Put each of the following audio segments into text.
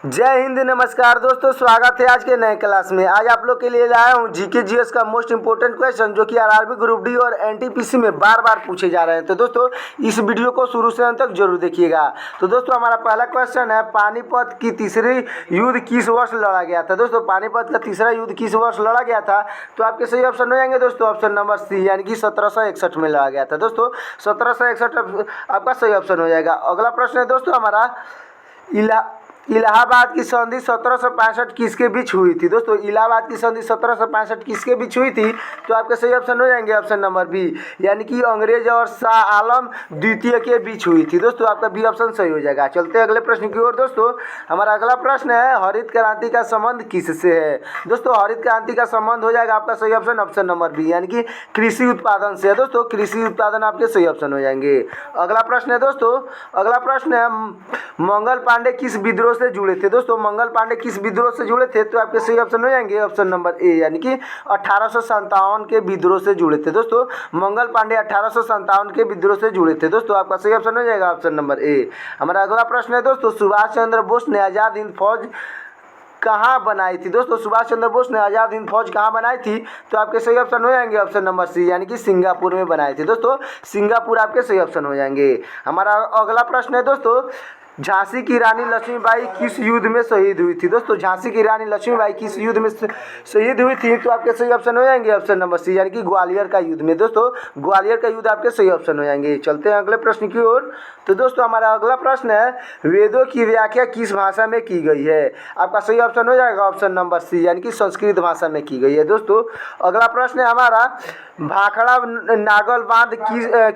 जय हिंद, नमस्कार दोस्तों, स्वागत है आज के नए क्लास में। आज आप लोग के लिए लाया हूँ जीके जीएस का मोस्ट इंपोर्टेंट क्वेश्चन जो कि आरआरबी ग्रुप डी और एनटीपीसी में बार बार पूछे जा रहे हैं। तो दोस्तों इस वीडियो को शुरू से अंत तक जरूर देखिएगा। तो दोस्तों हमारा पहला क्वेश्चन है, पानीपत की तीसरी युद्ध किस वर्ष लड़ा गया था। दोस्तों पानीपत का तीसरा युद्ध किस वर्ष लड़ा गया था, तो आपके सही ऑप्शन हो जाएंगे दोस्तों ऑप्शन नंबर सी, यानी कि 1761 में लड़ा गया था। दोस्तों 1761 आपका सही ऑप्शन हो जाएगा। अगला प्रश्न है दोस्तों हमारा, इलाहाबाद की संधि 1765 किसके बीच हुई थी। दोस्तों इलाहाबाद की संधि 1765 किसके बीच हुई थी, तो आपके सही ऑप्शन हो जाएंगे ऑप्शन नंबर बी, यानी कि अंग्रेज और शाह आलम द्वितीय के बीच हुई थी। दोस्तों आपका बी ऑप्शन सही हो जाएगा। चलते हैं अगले प्रश्न की ओर। दोस्तों हमारा अगला प्रश्न है, हरित क्रांति का संबंध किससे है। दोस्तों हरित क्रांति का संबंध हो जाएगा आपका सही ऑप्शन ऑप्शन नंबर बी, यानी कि कृषि उत्पादन से है। दोस्तों कृषि उत्पादन आपके सही ऑप्शन हो जाएंगे। अगला प्रश्न है दोस्तों, अगला प्रश्न है, मंगल पांडे किस विद्रोह से जुड़े थे। दोस्तों मंगल पांडे किस विद्रोह से जुड़े थे, तो आपके सही ऑप्शन हो जाएंगे ऑप्शन नंबर ए, यानी कि 1857 के विद्रोह से जुड़े थे। दोस्तों मंगल पांडे 1857 के विद्रोह से जुड़े थे। दोस्तों आपका सही ऑप्शन हो जाएगा ऑप्शन नंबर ए। हमारा अगला प्रश्न है दोस्तों, सुभाष चंद्र बोस ने आज़ाद हिंद फौज कहाँ बनाई थी। दोस्तों सुभाष चंद्र बोस ने आज़ाद हिंद फौज कहाँ बनाई थी, तो आपके सही ऑप्शन हो जाएंगे ऑप्शन नंबर सी, यानी कि सिंगापुर में बनाई थी। दोस्तों सिंगापुर आपके सही ऑप्शन हो जाएंगे। हमारा अगला प्रश्न है दोस्तों, झांसी की रानी लक्ष्मीबाई किस युद्ध में शहीद हुई थी। दोस्तों झांसी की रानी लक्ष्मीबाई किस युद्ध में शहीद हुई थी, तो आपके सही ऑप्शन हो जाएंगे ऑप्शन नंबर सी, यानी कि ग्वालियर का युद्ध में। दोस्तों ग्वालियर का युद्ध आपके सही ऑप्शन हो जाएंगे। चलते हैं अगले प्रश्न की ओर। तो दोस्तों हमारा अगला प्रश्न है, वेदों की व्याख्या किस भाषा में की गई है। आपका सही ऑप्शन हो जाएगा ऑप्शन नंबर सी, यानी कि संस्कृत भाषा में की गई है। दोस्तों अगला प्रश्न है हमारा, भाखड़ा नागल बांध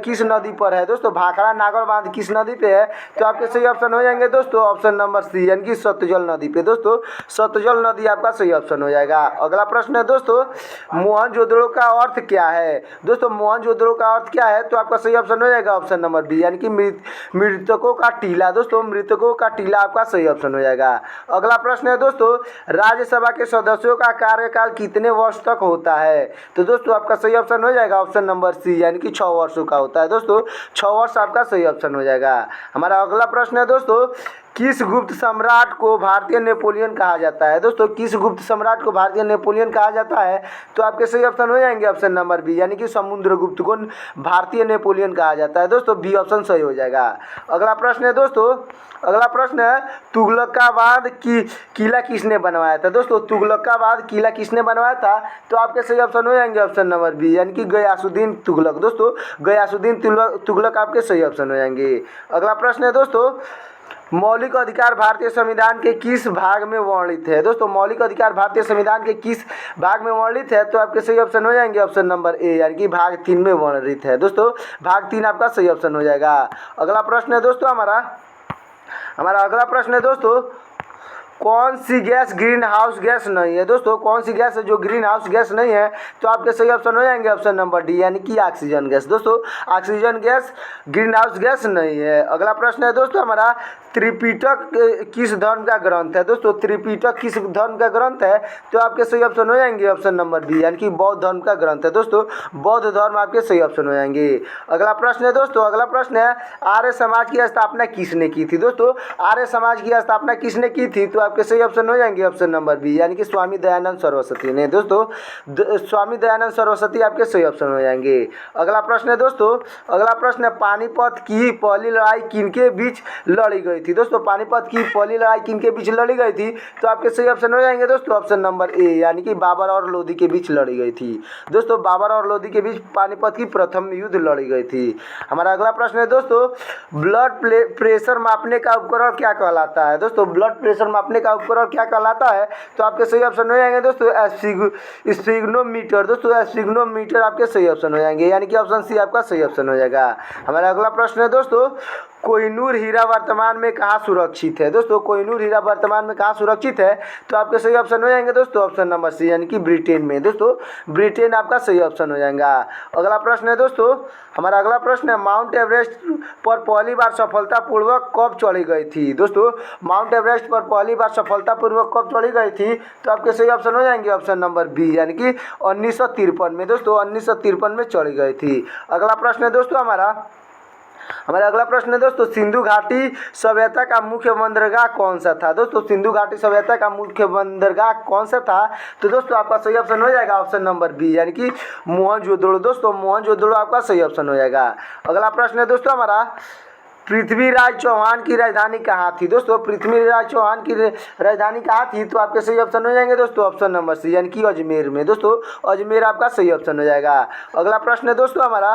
किस नदी पर है। दोस्तों भाखड़ा नागल बांध किस नदी पे है, तो आपके सही ऑप्शन हो जाएंगे दोस्तों ऑप्शन नंबर सी, यानी कि सतलज नदी पे। दोस्तों सतलज नदी आपका सही ऑप्शन हो जाएगा। अगला प्रश्न है दोस्तों, मोहनजोदड़ो का अर्थ क्या है। दोस्तों मोहनजोदड़ो का अर्थ क्या है, तो आपका सही ऑप्शन हो जाएगा ऑप्शन नंबर बी, यानी कि मृतकों का टीला। दोस्तों मृतकों का टीला आपका सही ऑप्शन हो जाएगा। अगला प्रश्न है दोस्तों, राज्यसभा के सदस्यों का कार्यकाल कितने वर्ष तक होता है। तो दोस्तों आपका सही ऑप्शन हो जाएगा ऑप्शन नंबर सी, यानी कि 6 वर्षों का होता है। दोस्तों 6 वर्ष आपका सही ऑप्शन हो जाएगा। हमारा अगला प्रश्न है दोस्तों, किस गुप्त सम्राट को भारतीय नेपोलियन कहा जाता है। दोस्तों किस गुप्त सम्राट को भारतीय नेपोलियन कहा जाता है, तो आपके सही ऑप्शन हो जाएंगे ऑप्शन नंबर बी, यानी कि समुद्रगुप्त को भारतीय नेपोलियन कहा जाता है। दोस्तों बी ऑप्शन सही हो जाएगा। अगला प्रश्न है दोस्तों, अगला प्रश्न है, तुगलकाबाद की किला किसने बनवाया था। दोस्तों तुगलकाबाद किला किसने बनवाया था, तो आपके सही ऑप्शन हो जाएंगे ऑप्शन नंबर बी, यानी कि गयासुद्दीन तुगलक। दोस्तों गयासुद्दीन तुगलक आपके सही ऑप्शन हो जाएंगे। अगला प्रश्न है दोस्तों, मौलिक अधिकार भारतीय संविधान के किस भाग में वर्णित है। दोस्तों मौलिक अधिकार भारतीय संविधान के किस भाग में वर्णित है, तो आपके सही ऑप्शन हो जाएंगे ऑप्शन नंबर ए, यानी कि भाग 3 में वर्णित है। दोस्तों भाग 3 आपका सही ऑप्शन हो जाएगा। अगला प्रश्न है दोस्तों हमारा अगला प्रश्न है दोस्तों, कौन सी गैस ग्रीन हाउस गैस नहीं है। दोस्तों कौन सी गैस है जो ग्रीन हाउस गैस नहीं है, तो आपके सही ऑप्शन हो जाएंगे ऑप्शन नंबर डी, यानी कि ऑक्सीजन गैस। दोस्तों oxygen gas green house gas नहीं है। अगला प्रश्न है दोस्तों हमारा, त्रिपिटक किस धर्म का ग्रंथ है। दोस्तों त्रिपिटक किस धर्म का ग्रंथ है, तो आपके सही ऑप्शन हो जाएंगे ऑप्शन नंबर बी, यानी कि बौद्ध धर्म का ग्रंथ है। दोस्तों बौद्ध धर्म आपके सही ऑप्शन हो जाएंगे। अगला प्रश्न है दोस्तों, अगला प्रश्न है, आर्य समाज की स्थापना किसने की थी। दोस्तों आर्य समाज की स्थापना किसने की थी, तो आपके सही ऑप्शन हो जाएंगे ऑप्शन नंबर बी, यानी कि स्वामी दयानंद सरस्वती ने। दोस्तों स्वामी दयानंद सरस्वती आपके सही ऑप्शन हो जाएंगे। अगला प्रश्न है दोस्तों, अगला प्रश्न है, पानीपत की पहली लड़ाई किनके बीच लड़ी गई थी। दोस्तों पानीपत की पहली लड़ाई किनके बीच लड़ी गई थी, तो आपके सही ऑप्शन हो जाएंगे दोस्तों ऑप्शन नंबर ए, यानी कि बाबर और लोधी के बीच लड़ी गई थी। दोस्तों बाबर और लोधी के बीच पानीपत की प्रथम युद्ध लड़ी गई थी। हमारा अगला प्रश्न है दोस्तों, ब्लड प्रेशर मापने का उपकरण क्या कहलाता है। दोस्तों ब्लड प्रेशर मापने का उपकरण क्या कहलाता है, तो आपके सही ऑप्शन हो जाएंगे दोस्तों स्फिग्नोमीटर। दोस्तों स्फिग्नोमीटर आपके सही ऑप्शन हो जाएंगे, यानी कि ऑप्शन सी आपका सही ऑप्शन हो जाएगा। हमारा अगला प्रश्न है दोस्तों, कोहिनूर हीरा वर्तमान में कहाँ सुरक्षित है। दोस्तों कोहिनूर हीरा वर्तमान में कहाँ सुरक्षित है, तो आपके सही ऑप्शन हो जाएंगे दोस्तों ऑप्शन नंबर सी, यानी कि ब्रिटेन में। दोस्तों ब्रिटेन आपका सही ऑप्शन हो जाएगा। अगला प्रश्न है दोस्तों, हमारा अगला प्रश्न है, माउंट एवरेस्ट पर पहली बार सफलतापूर्वक कब चढ़ी गई थी। दोस्तों माउंट एवरेस्ट पर पहली बार सफलतापूर्वक कब चढ़ी गई थी, तो आपके सही ऑप्शन हो जाएंगे ऑप्शन नंबर बी, यानी कि 1953 में। दोस्तों 1953 में चढ़ी गई थी। अगला प्रश्न है दोस्तों हमारा, हमारा अगला प्रश्न है दोस्तों, सिंधु घाटी सभ्यता का मुख्य बंदरगाह कौन सा था। दोस्तों सिंधु घाटी सभ्यता का मुख्य बंदरगाह कौन सा था, तो दोस्तों आपका सही ऑप्शन हो जाएगा ऑप्शन नंबर बी, यानी कि मोहनजोदड़ो। दोस्तों मोहनजोदड़ो आपका सही ऑप्शन हो जाएगा। अगला प्रश्न है दोस्तों हमारा, पृथ्वीराज चौहान की राजधानी कहाँ थी। दोस्तों पृथ्वीराज चौहान की राजधानी कहाँ थी, तो आपके सही ऑप्शन हो जाएंगे दोस्तों ऑप्शन नंबर सी, यानी कि अजमेर में। दोस्तों अजमेर आपका सही ऑप्शन हो जाएगा। अगला प्रश्न है दोस्तों हमारा,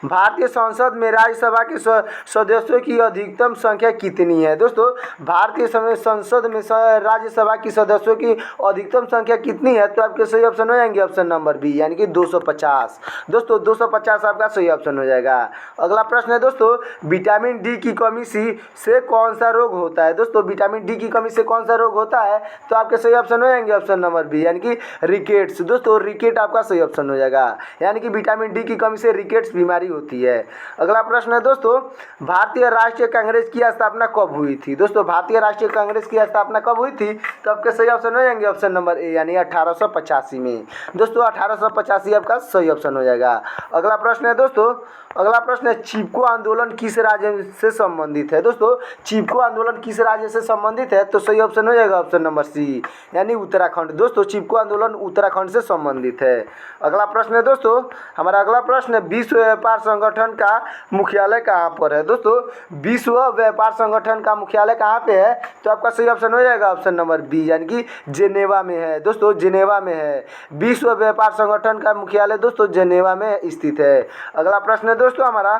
भारतीय संसद में राज्यसभा के सदस्यों की अधिकतम संख्या कितनी है। दोस्तों भारतीय संसद में राज्यसभा की सदस्यों की अधिकतम संख्या कितनी है, तो आपके सही ऑप्शन हो जाएंगे ऑप्शन नंबर बी, यानी कि 250। दोस्तों 250 आपका सही ऑप्शन हो जाएगा। अगला प्रश्न है दोस्तों, विटामिन डी की कमी से कौन सा रोग होता है। दोस्तों विटामिन डी की कमी से कौन सा रोग होता है, तो आपके सही ऑप्शन हो जाएंगे ऑप्शन नंबर बी, यानी कि रिकेट्स। दोस्तों रिकेट आपका सही ऑप्शन हो जाएगा, यानी कि विटामिन डी की कमी से रिकेट्स बीमारी होती है। अगला प्रश्न है दोस्तों, भारतीय राष्ट्रीय कांग्रेस की स्थापना कब हुई थी। दोस्तों भारतीय राष्ट्रीय कांग्रेस की स्थापना कब हुई थी, तो आपके सही ऑप्शन हो जाएंगे ऑप्शन नंबर ए, यानी 1885 में। दोस्तों 1885 आपका सही ऑप्शन हो जाएगा। अगला प्रश्न है दोस्तों, अगला प्रश्न है, चिपको आंदोलन किस राज्य से संबंधित है। दोस्तों चिपको आंदोलन किस राज्य से संबंधित है, तो सही ऑप्शन हो जाएगा ऑप्शन नंबर सी, यानी उत्तराखंड। दोस्तों चिपको आंदोलन उत्तराखंड से संबंधित है। अगला प्रश्न है दोस्तों हमारा, अगला प्रश्न है, विश्व व्यापार संगठन का मुख्यालय कहाँ पर है। दोस्तों विश्व व्यापार संगठन का मुख्यालय कहाँ पे है, तो आपका सही ऑप्शन हो जाएगा ऑप्शन नंबर बी, यानी कि जेनेवा में है। दोस्तों जेनेवा में है विश्व व्यापार संगठन का मुख्यालय, दोस्तों जेनेवा में स्थित है। अगला प्रश्न है दोस्तों हमारा,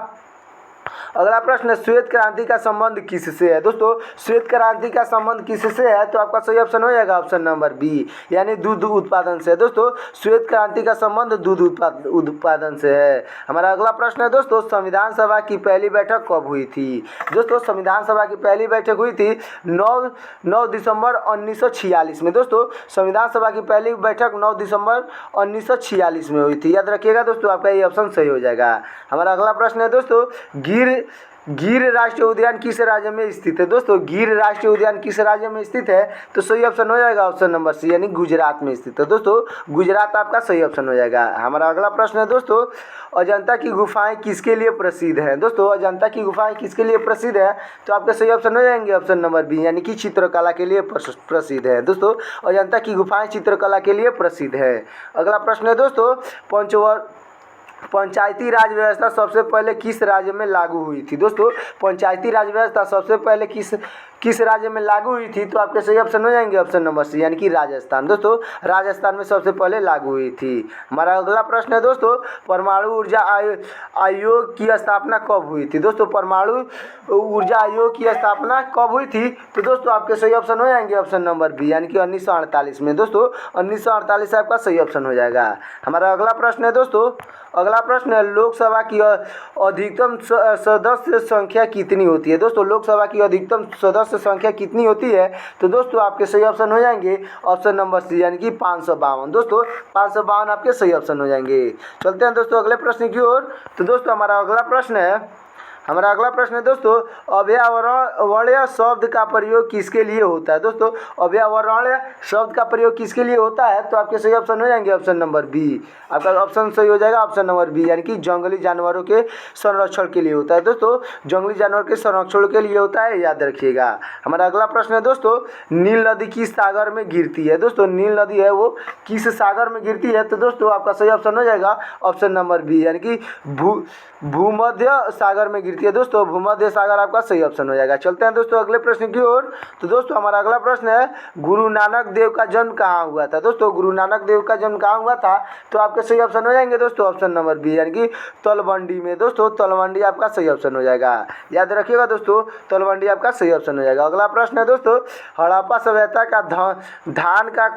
अगला प्रश्न, श्वेत क्रांति का संबंध किससे है। दोस्तों श्वेत क्रांति का संबंध किससे है, तो आपका सही ऑप्शन हो जाएगा ऑप्शन नंबर बी, यानी दूध उत्पादन से। दोस्तों श्वेत क्रांति का संबंध दूध उत्पादन से है। हमारा अगला प्रश्न है दोस्तों, संविधान सभा की पहली बैठक कब हुई थी। दोस्तों संविधान सभा की पहली बैठक हुई थी 9 दिसंबर 1946 में। दोस्तों संविधान सभा की पहली बैठक 9 दिसंबर 1946 में हुई थी, याद रखिएगा दोस्तों, आपका ये ऑप्शन सही हो जाएगा। हमारा अगला प्रश्न है दोस्तों, गिर राष्ट्रीय उद्यान किस राज्य में स्थित है। दोस्तों गिर राष्ट्रीय उद्यान किस राज्य में स्थित है, तो सही ऑप्शन हो जाएगा ऑप्शन नंबर सी, यानी गुजरात में स्थित है। दोस्तों गुजरात आपका सही ऑप्शन हो जाएगा। हमारा अगला प्रश्न है दोस्तों, अजंता की गुफाएं किसके लिए प्रसिद्ध हैं। दोस्तों अजंता की गुफाएं किसके लिए प्रसिद्ध है, तो आपके सही ऑप्शन हो जाएंगे ऑप्शन नंबर बी, यानी कि चित्रकला के लिए प्रसिद्ध है। दोस्तों अजंता की गुफाएं चित्रकला के लिए प्रसिद्ध है। अगला प्रश्न है दोस्तों, पंचायती राज व्यवस्था सबसे पहले किस राज्य में लागू हुई थी। दोस्तों पंचायती राज व्यवस्था सबसे पहले किस राज्य में लागू हुई थी, तो आपके सही ऑप्शन हो जाएंगे ऑप्शन नंबर सी, यानी कि राजस्थान। दोस्तों राजस्थान में सबसे पहले लागू हुई थी। हमारा अगला प्रश्न है दोस्तों, परमाणु ऊर्जा आयोग की स्थापना कब हुई थी। दोस्तों परमाणु ऊर्जा आयोग की स्थापना कब हुई थी, तो दोस्तों आपके सही ऑप्शन हो जाएंगे ऑप्शन नंबर बी, यानी कि 1948 में। दोस्तों 1948 आपका सही ऑप्शन हो जाएगा। हमारा अगला प्रश्न है दोस्तों, अगला प्रश्न है, लोकसभा की अधिकतम सदस्य संख्या कितनी होती है। दोस्तों लोकसभा की अधिकतम सदस्य संख्या कितनी होती है, तो दोस्तों आपके सही ऑप्शन हो जाएंगे ऑप्शन नंबर सी, यानी कि 552। दोस्तों 552 आपके सही ऑप्शन हो जाएंगे। चलते हैं दोस्तों अगले प्रश्न की ओर। तो दोस्तों हमारा अगला प्रश्न है दोस्तों, अभयारण्य शब्द का प्रयोग किसके लिए होता है। दोस्तों अभयारण्य शब्द का प्रयोग किसके लिए होता है, तो आपके सही ऑप्शन हो जाएंगे ऑप्शन नंबर बी, आपका ऑप्शन सही हो जाएगा ऑप्शन नंबर बी, यानी कि जंगली जानवरों के संरक्षण के लिए होता है। दोस्तों जंगली जानवर के संरक्षण के लिए होता है, याद रखिएगा। हमारा अगला प्रश्न है दोस्तों, नील नदी किस सागर में गिरती है। दोस्तों नील नदी है वो किस सागर में गिरती है, तो दोस्तों आपका सही ऑप्शन हो जाएगा ऑप्शन नंबर बी, यानी कि भूमध्य सागर में गिरती है। दोस्तों भूमध्य सागर आपका सही ऑप्शन हो जाएगा। चलते हैं दोस्तों अगले प्रश्न की ओर। तो दोस्तों हमारा अगला प्रश्न है, गुरु नानक देव का जन्म कहाँ हुआ था। दोस्तों गुरु नानक देव का जन्म कहाँ हुआ था, तो आपके सही ऑप्शन हो जाएंगे दोस्तों ऑप्शन नंबर बी, यानी कि तलवंडी में। दोस्तों तलवंडी आपका सही ऑप्शन हो जाएगा, याद रखिएगा दोस्तों, तलवंडी आपका सही ऑप्शन हो जाएगा। अगला प्रश्न है दोस्तों, हड़प्पा सभ्यता का धान का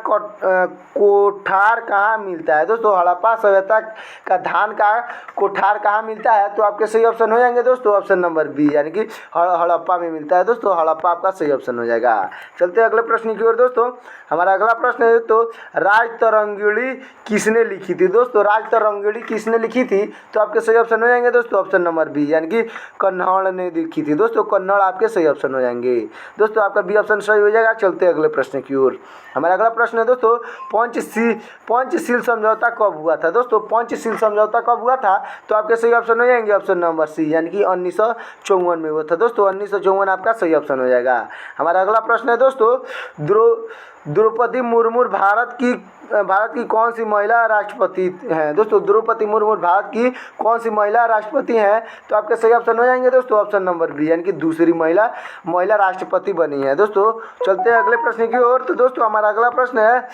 कोठार कहाँ मिलता है। दोस्तों हड़प्पा सभ्यता का धान का कोठार कहाँ मिलता है, तो आपके सही ऑप्शन हो जाएंगे दोस्तों ऑप्शन नंबर बी, यानी कि हड़प्पा में मिलता है। दोस्तों हड़प्पा आपका सही ऑप्शन हो जाएगा। चलते हैं अगले प्रश्न की ओर। दोस्तों हमारा अगला प्रश्न है तो राजतरंगिणी किसने लिखी थी। दोस्तों राजतरंगिणी किसने लिखी थी, तो आपके सही ऑप्शन हो जाएंगे दोस्तों ऑप्शन नंबर बी, यानी कि कन्नड़ ने लिखी थी। दोस्तों कन्नड़ आपके सही ऑप्शन हो जाएंगे। दोस्तों आपका बी ऑप्शन सही हो जाएगा। चलते हैं अगले प्रश्न की ओर। हमारा अगला प्रश्न है दोस्तों, पंचशील समझौता कब हुआ था। दोस्तों पंचशील समझौता कब हुआ था, तो आपके सही ऑप्शन हो जाएंगे ऑप्शन नंबर सी, यानी कि 1954 में हुआ था दोस्तों। 1954 आपका सही ऑप्शन हो जाएगा। हमारा अगला प्रश्न है दोस्तों, द्रौपदी मुर्मू भारत की कौन सी महिला राष्ट्रपति हैं दोस्तों? द्रौपदी मुर्मू भारत की कौन सी महिला राष्ट्रपति हैं? तो आपके सही ऑप्शन हो जाएंगे दोस्तों ऑप्शन नंबर बी, यानी कि दूसरी महिला राष्ट्रपति बनी है दोस्तों। चलते हैं अगले प्रश्न की ओर। तो दोस्तों हमारा अगला प्रश्न है,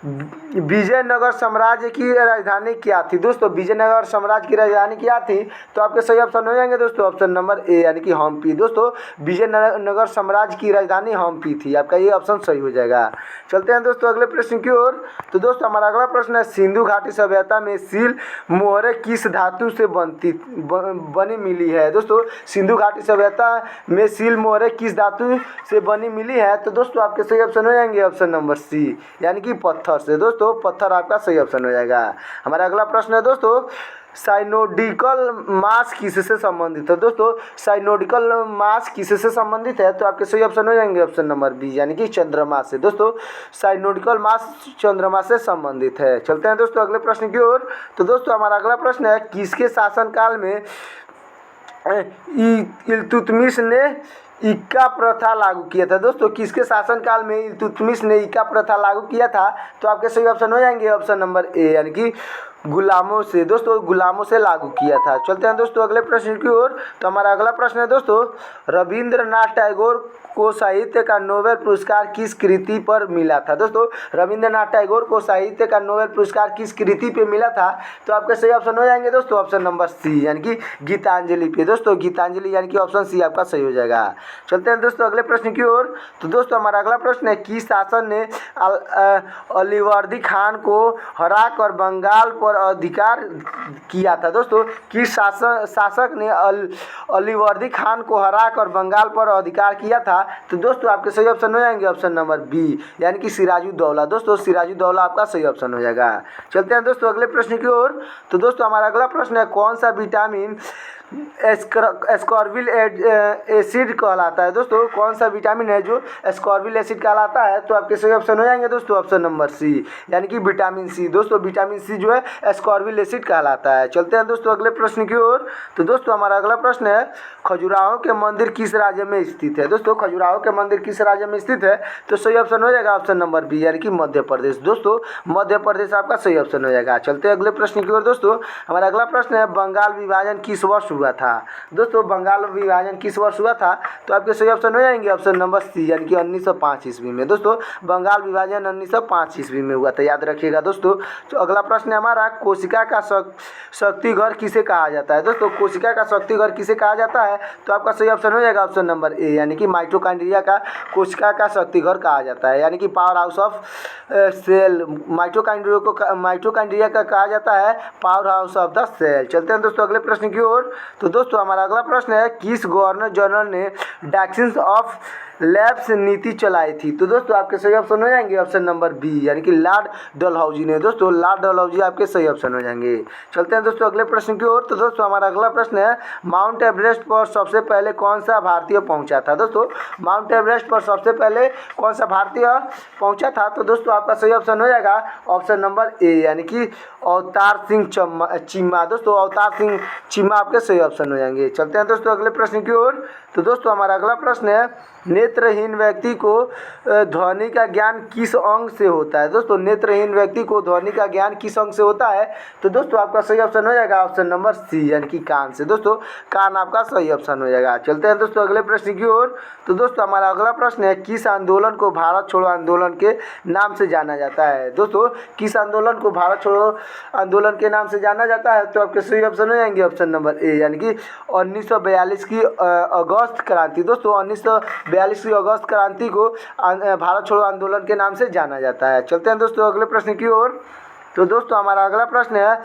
विजयनगर साम्राज्य की राजधानी क्या थी दोस्तों? विजयनगर साम्राज्य की राजधानी क्या थी? तो आपके सही ऑप्शन हो जाएंगे दोस्तों ऑप्शन नंबर ए, यानी कि हम्पी दोस्तों। विजयनगर साम्राज्य की राजधानी हम्पी थी, आपका ये ऑप्शन सही हो जाएगा। चलते हैं दोस्तों अगले प्रश्न की ओर। तो दोस्तों हमारा अगला प्रश्न है, सिंधु घाटी सभ्यता में सील मोहरें किस धातु से बनी मिली है दोस्तों? सिंधु घाटी सभ्यता में सील मोहरें किस धातु से बनी मिली है? तो दोस्तों आपके सही ऑप्शन हो जाएंगे ऑप्शन नंबर सी, यानी कि पत्थर से दोस्तों। पत्थर आपका सही ऑप्शन हो जाएगा। हमारा अगला प्रश्न है दोस्तों, साइनोडिकल मास किससे संबंधित है दोस्तों? साइनोडिकल मास किससे संबंधित है? तो आपके सही ऑप्शन हो जाएंगे ऑप्शन नंबर बी, यानी कि चंद्रमा से दोस्तों। साइनोडिकल मास चंद्रमा से संबंधित है। चलते हैं दोस्तों अगले प्रश्न की ओर। तो दोस्तों हमारा अगला प्रश्न है, किसके शासनकाल में इल्तुतमिश ने इक्का प्रथा लागू किया था दोस्तों? किसके शासनकाल में इल्तुतमिश ने इक्का प्रथा लागू किया था? तो आपके सही ऑप्शन हो जाएंगे ऑप्शन नंबर ए, यानी कि गुलामों से दोस्तों, गुलामों से लागू किया था। चलते हैं दोस्तों अगले प्रश्न की ओर। तो हमारा अगला प्रश्न है दोस्तों, रविंद्रनाथ टैगोर को साहित्य का नोबेल पुरस्कार किस कृति पर मिला था दोस्तों? रविंद्रनाथ टैगोर को साहित्य का नोबेल पुरस्कार किस कृति पे मिला था? तो आपके सही ऑप्शन हो जाएंगे दोस्तों ऑप्शन नंबर सी, यानी कि गीतांजलि पे दोस्तों। गीतांजलि यानी कि ऑप्शन सी आपका सही हो जाएगा। चलते हैं दोस्तों अगले प्रश्न की ओर। तो दोस्तों हमारा अगला प्रश्न है, किस शासक ने अलीवर्दी खान को हराकर बंगाल पर अधिकार किया था दोस्तों? किस शासक ने अलीवर्दी खान को हराकर बंगाल पर अधिकार किया था? तो दोस्तों आपके सही ऑप्शन हो जाएंगे ऑप्शन नंबर बी, यानी कि सिराजुद्दौला दोस्तों। सिराजुद्दौला आपका सही ऑप्शन हो जाएगा। चलते हैं दोस्तों अगले प्रश्न की ओर। तो दोस्तों हमारा अगला प्रश्न है, कौन सा विटामिन एस्कॉर्बिल एसिड कहलाता है दोस्तों? कौन सा विटामिन है जो एस्कॉर्बिल एसिड कहलाता है? तो आपके सही ऑप्शन हो जाएंगे दोस्तों ऑप्शन नंबर सी, यानी कि विटामिन सी दोस्तों। विटामिन सी जो है एस्कॉर्बिल एसिड कहलाता है। चलते हैं दोस्तों अगले प्रश्न की ओर। तो दोस्तों हमारा अगला प्रश्न है, खजुराहो के मंदिर किस राज्य में स्थित है दोस्तों? खजुराहो के मंदिर किस राज्य में स्थित है? तो सही ऑप्शन हो जाएगा ऑप्शन नंबर बी, यानी कि मध्य प्रदेश दोस्तों। मध्य प्रदेश आपका सही ऑप्शन हो जाएगा। चलते हैं अगले प्रश्न की ओर दोस्तों। हमारा अगला प्रश्न है, बंगाल विभाजन किस वर्ष हुआ था दोस्तों? बंगाल विभाजन किस वर्ष हुआ था? तो आपके सही ऑप्शन हो जाएंगे ऑप्शन नंबर सी, यानी कि 1905 ईस्वी में दोस्तों। बंगाल विभाजन 1905 ईस्वी में हुआ था, याद रखिएगा दोस्तों। तो अगला प्रश्न है हमारा, कोशिका का शक्ति घर किसे कहा जाता है दोस्तों? कोशिका का शक्ति घर किसे कहा जाता है? तो आपका सही ऑप्शन हो जाएगा ऑप्शन नंबर ए, यानी कि माइटोकॉन्ड्रिया का कोशिका का शक्ति घर कहा जाता है, यानी कि power house of cell. Mitochondria का कहा जाता है power house of the cell. चलते हैं दोस्तों अगले प्रश्न की ओर। तो दोस्तों हमारा अगला प्रश्न है, किस गवर्नर जनरल ने डैक्सिस ऑफ लैब्स नीति चलाई थी? तो दोस्तों आपके सही ऑप्शन हो जाएंगे ऑप्शन नंबर बी, यानी कि लॉर्ड डलहौजी ने दोस्तों। लॉर्ड डलहौजी आपके सही ऑप्शन हो जाएंगे। चलते हैं दोस्तों अगले प्रश्न की ओर। तो दोस्तों हमारा अगला प्रश्न है, माउंट एवरेस्ट पर सबसे पहले कौन सा भारतीय पहुंचा था दोस्तों? माउंट एवरेस्ट पर सबसे पहले कौन सा भारतीय पहुंचा था? तो दोस्तों आपका सही ऑप्शन हो जाएगा ऑप्शन नंबर ए, यानी कि अवतार सिंह चीमा दोस्तों। अवतार सिंह चीमा आपके सही ऑप्शन हो जाएंगे। चलते हैं दोस्तों अगले प्रश्न की ओर। तो दोस्तों हमारा अगला प्रश्न है, नेत्रहीन व्यक्ति को ध्वनि का ज्ञान किस अंग से होता है दोस्तों? नेत्रहीन व्यक्ति को ध्वनि का ज्ञान किस अंग से होता है? तो दोस्तों आपका सही ऑप्शन हो जाएगा ऑप्शन नंबर सी, यानी कि कान से दोस्तों। कान आपका सही ऑप्शन हो जाएगा। चलते हैं दोस्तों अगले प्रश्न की ओर। तो दोस्तों हमारा अगला प्रश्न है, किस आंदोलन को भारत छोड़ो आंदोलन के नाम से जाना जाता है दोस्तों? किस आंदोलन को भारत छोड़ो आंदोलन के नाम से जाना जाता है? तो आपके सही ऑप्शन हो जाएंगे ऑप्शन नंबर ए, यानी कि 1942 की अगस्त क्रांति दोस्तों। 1942 की अगस्त क्रांति को भारत छोड़ो आंदोलन के नाम से जाना जाता है। चलते हैं दोस्तों अगले प्रश्न की ओर। तो दोस्तों हमारा अगला प्रश्न है,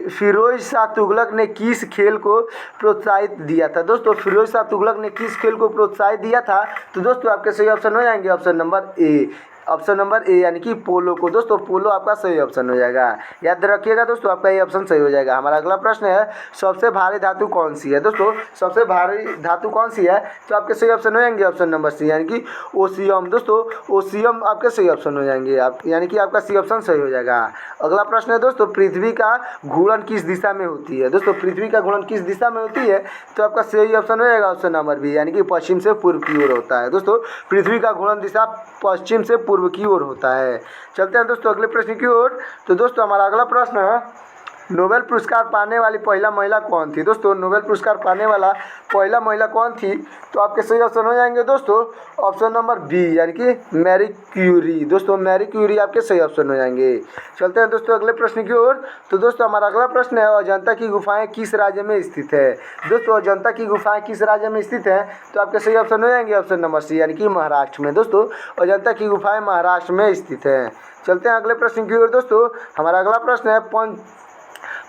फिरोज शाह तुगलक ने किस खेल को प्रोत्साहित दिया था दोस्तों? फिरोज शाह तुगलक ने किस खेल को प्रोत्साहित दिया था? तो दोस्तों आपके सही ऑप्शन हो जाएंगे option number A, option number A यानी कि पोलो को। दोस्तों पोलो आपका सही ऑप्शन हो जाएगा। याद रखिएगा दोस्तों, आपका ये ऑप्शन सही हो जाएगा। हमारा अगला प्रश्न है सबसे भारी धातु कौन सी है। दोस्तों सबसे भारी धातु कौन सी है, तो आपके सही ऑप्शन हो जाएंगे ऑप्शन नंबर सी यानी कि ओसियम। दोस्तों ओसियम आपके सही ऑप्शन हो जाएंगे, आप यानी कि आपका सी ऑप्शन सही हो जाएगा। अगला प्रश्न है दोस्तों पृथ्वी का घूर्णन किस दिशा में होती है। दोस्तों पृथ्वी का घूर्णन किस दिशा में होती है, तो आपका सही ऑप्शन हो जाएगा ऑप्शन नंबर बी यानी कि पश्चिम से पूर्व की ओर होता है। दोस्तों पृथ्वी का घूर्णन दिशा पश्चिम से पूर्व की ओर होता है। चलते हैं दोस्तों अगले प्रश्न की ओर। तो दोस्तों हमारा अगला प्रश्न है नोबेल पुरस्कार पाने वाली पहला महिला कौन थी। दोस्तों नोबेल पुरस्कार पाने वाला पहला महिला कौन थी, तो आपके सही ऑप्शन हो जाएंगे दोस्तों ऑप्शन नंबर बी यानी कि मैरी क्यूरी। दोस्तों मैरी क्यूरी आपके सही ऑप्शन हो जाएंगे। चलते हैं दोस्तों अगले प्रश्न की ओर। तो दोस्तों हमारा अगला प्रश्न है अजंता की गुफाएं किस राज्य में स्थित है। दोस्तों अजंता की गुफाएं किस राज्य में स्थित है, तो आपके सही ऑप्शन हो जाएंगे ऑप्शन नंबर सी यानी कि महाराष्ट्र में। दोस्तों अजंता की गुफाएं महाराष्ट्र में स्थित है। चलते हैं अगले प्रश्न की ओर। दोस्तों हमारा अगला प्रश्न है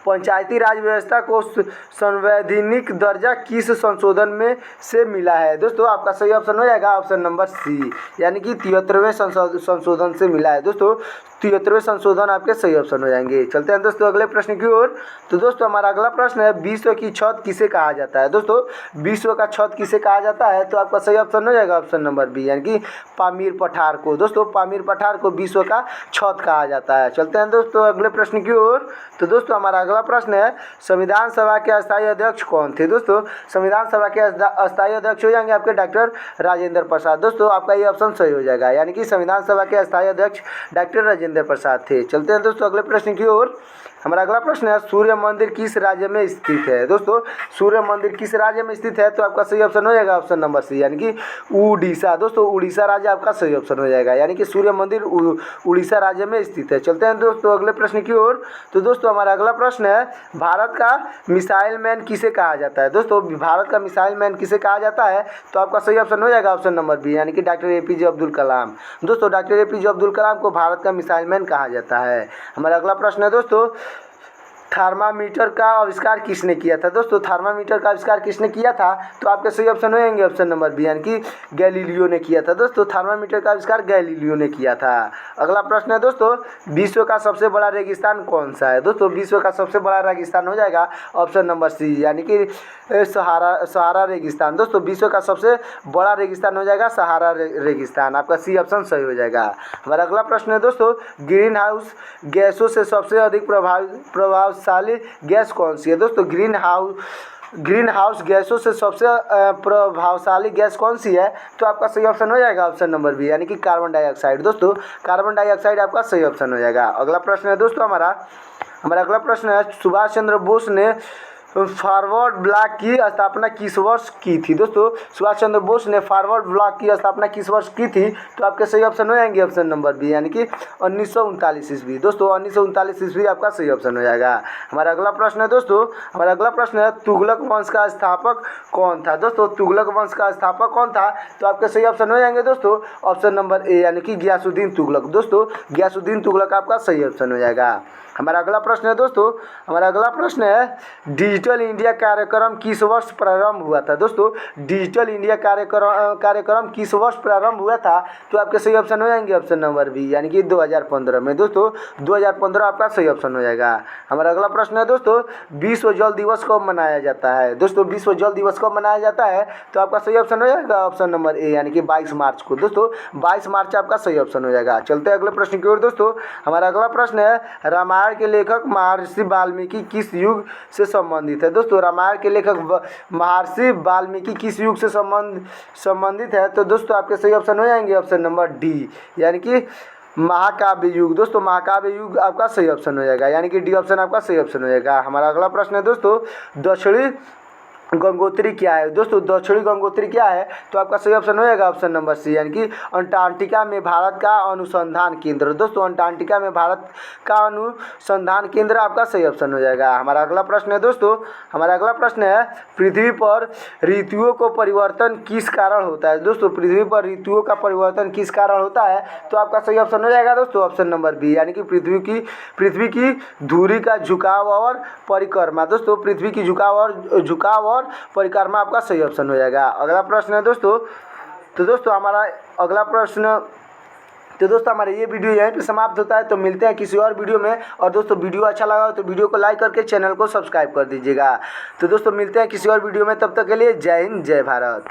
पंचायती राज व्यवस्था को संवैधानिक दर्जा किस संशोधन में से मिला है। दोस्तों आपका सही ऑप्शन हो जाएगा ऑप्शन नंबर सी यानी कि 73वें संशोधन से मिला है। दोस्तों 73वें संशोधन आपके सही ऑप्शन हो जाएंगे। चलते हैं दोस्तों अगले प्रश्न की ओर। तो दोस्तों हमारा अगला प्रश्न है विश्व की छत किसे कहा जाता है। दोस्तों विश्व का छत किसे कहा जाता है, तो आपका सही ऑप्शन हो जाएगा ऑप्शन नंबर बी यानी कि पामीर पठार को। दोस्तों पामीर पठार को विश्व का छत कहा जाता है। चलते हैं दोस्तों अगले प्रश्न की ओर। तो दोस्तों हमारा अगला प्रश्न है संविधान सभा के अस्थायी अध्यक्ष कौन थे। दोस्तों संविधान सभा के अस्थायी अध्यक्ष हो जाएंगे आपके डॉक्टर राजेंद्र प्रसाद। दोस्तों आपका ये ऑप्शन सही हो जाएगा यानी कि संविधान सभा के अस्थायी अध्यक्ष डॉक्टर राजेंद्र प्रसाद थे। चलते हैं दोस्तों अगले प्रश्न की ओर। हमारा अगला प्रश्न है सूर्य मंदिर किस राज्य में स्थित है। दोस्तों सूर्य मंदिर किस राज्य में स्थित है, तो आपका सही ऑप्शन हो जाएगा ऑप्शन नंबर सी यानी कि उड़ीसा। दोस्तों उड़ीसा राज्य आपका सही ऑप्शन हो जाएगा यानी कि सूर्य मंदिर उड़ीसा राज्य में स्थित है। चलते हैं दोस्तों अगले प्रश्न की ओर। तो दोस्तों हमारा अगला प्रश्न है भारत का मिसाइल मैन किसे कहा जाता है। दोस्तों भारत का मिसाइल मैन किसे कहा जाता है, तो आपका सही ऑप्शन हो जाएगा ऑप्शन नंबर बी यानी कि डॉक्टर APJ अब्दुल कलाम। दोस्तों डॉक्टर APJ अब्दुल कलाम को भारत का मिसाइल मैन कहा जाता है। हमारा अगला प्रश्न है दोस्तों थर्मामीटर का आविष्कार किसने किया था। दोस्तों थर्मामीटर का आविष्कार किसने किया था, तो आपके सही ऑप्शन हो जाएंगे ऑप्शन नंबर बी यानी कि गैलीलियो ने किया था। दोस्तों थर्मामीटर का आविष्कार गैलीलियो ने किया था। अगला प्रश्न है दोस्तों विश्व का सबसे बड़ा रेगिस्तान कौन सा है। दोस्तों विश्व का सबसे बड़ा रेगिस्तान हो जाएगा ऑप्शन नंबर सी यानी कि सहारा रेगिस्तान। दोस्तों विश्व का सबसे बड़ा रेगिस्तान हो जाएगा सहारा रेगिस्तान। आपका सी ऑप्शन सही हो जाएगा। हमारा अगला प्रश्न है दोस्तों ग्रीन हाउस गैसों से सबसे अधिक प्रभावशाली गैस कौन सी है। दोस्तों ग्रीन हाउस गैसों से सबसे प्रभावशाली गैस कौन सी है, तो आपका सही ऑप्शन हो जाएगा ऑप्शन नंबर बी यानी कि कार्बन डाइऑक्साइड। दोस्तों कार्बन डाइऑक्साइड आपका सही ऑप्शन हो जाएगा। अगला प्रश्न है दोस्तों हमारा अगला प्रश्न है सुभाष चंद्र बोस ने फॉरवर्ड ब्लॉक की स्थापना किस वर्ष की थी। दोस्तों सुभाष चंद्र बोस ने फॉरवर्ड ब्लॉक की स्थापना किस वर्ष की थी, तो आपके सही ऑप्शन हो जाएंगे ऑप्शन नंबर बी यानी कि 1939 ईस्वी। दोस्तों 1939 ईस्वी आपका सही ऑप्शन हो जाएगा। हमारा अगला प्रश्न है दोस्तों अगला प्रश्न है तुगलक वंश का स्थापक कौन था। दोस्तों तुगलक वंश का स्थापक कौन था, तो आपके सही ऑप्शन हो जाएंगे दोस्तों ऑप्शन नंबर ए यानी कि गियासुद्दीन तुगलक। दोस्तों गियासुद्दीन तुगलक आपका सही ऑप्शन हो जाएगा। हमारा अगला प्रश्न है दोस्तों अगला प्रश्न है डिजिटल इंडिया कार्यक्रम किस वर्ष प्रारंभ हुआ था। दोस्तों डिजिटल इंडिया कार्यक्रम किस वर्ष प्रारंभ हुआ था, तो आपके सही ऑप्शन हो जाएंगे ऑप्शन नंबर बी यानी कि 2015 में। दोस्तों 2015 आपका सही ऑप्शन हो जाएगा। हमारा अगला प्रश्न है दोस्तों विश्व जल दिवस कब मनाया जाता है। दोस्तों विश्व जल दिवस कब मनाया जाता है, तो आपका सही ऑप्शन हो जाएगा ऑप्शन नंबर ए यानी कि 22 मार्च को। दोस्तों 22 मार्च आपका सही ऑप्शन हो जाएगा। चलते हैं अगले प्रश्न की ओर। दोस्तों हमारा अगला प्रश्न है रामायण के लेखक महर्षि वाल्मीकि किस युग से संबंधित है। दोस्तों रामायण के लेखक महर्षि वाल्मीकि किस युग से संबंधित है, तो दोस्तों आपके सही ऑप्शन हो जाएंगे ऑप्शन नंबर डी यानी कि महाकाव्य युग। दोस्तों महाकाव्य युग आपका सही ऑप्शन हो जाएगा यानी कि डी ऑप्शन आपका सही ऑप्शन हो जाएगा। हमारा अगला प्रश्न है दोस्तों दक्षिणी गंगोत्री क्या है। दोस्तों दक्षिणी गंगोत्री क्या है, तो आपका सही ऑप्शन हो जाएगा ऑप्शन नंबर सी यानी कि अंटार्कटिका में भारत का अनुसंधान केंद्र। दोस्तों अंटार्कटिका में भारत का अनुसंधान केंद्र आपका सही ऑप्शन हो जाएगा। हमारा अगला प्रश्न है दोस्तों अगला प्रश्न है पृथ्वी पर ऋतुओं को परिवर्तन किस कारण होता है। दोस्तों पृथ्वी पर ऋतुओं का परिवर्तन किस कारण होता है, तो आपका सही ऑप्शन हो जाएगा दोस्तों ऑप्शन नंबर बी यानी कि पृथ्वी की धुरी का झुकाव और परिक्रमा। दोस्तों पृथ्वी की झुकाव और परिक्रमा आपका सही ऑप्शन हो जाएगा। अगला प्रश्न है दोस्तों तो दोस्तों हमारा अगला प्रश्न तो दोस्तों हमारा ये वीडियो यहीं पे समाप्त होता है। तो मिलते हैं किसी और वीडियो में। और दोस्तों वीडियो अच्छा लगा हो तो वीडियो को लाइक करके चैनल को सब्सक्राइब कर दीजिएगा। तो दोस्तों मिलते हैं किसी और वीडियो में, तब तक के लिए जय हिंद जय भारत।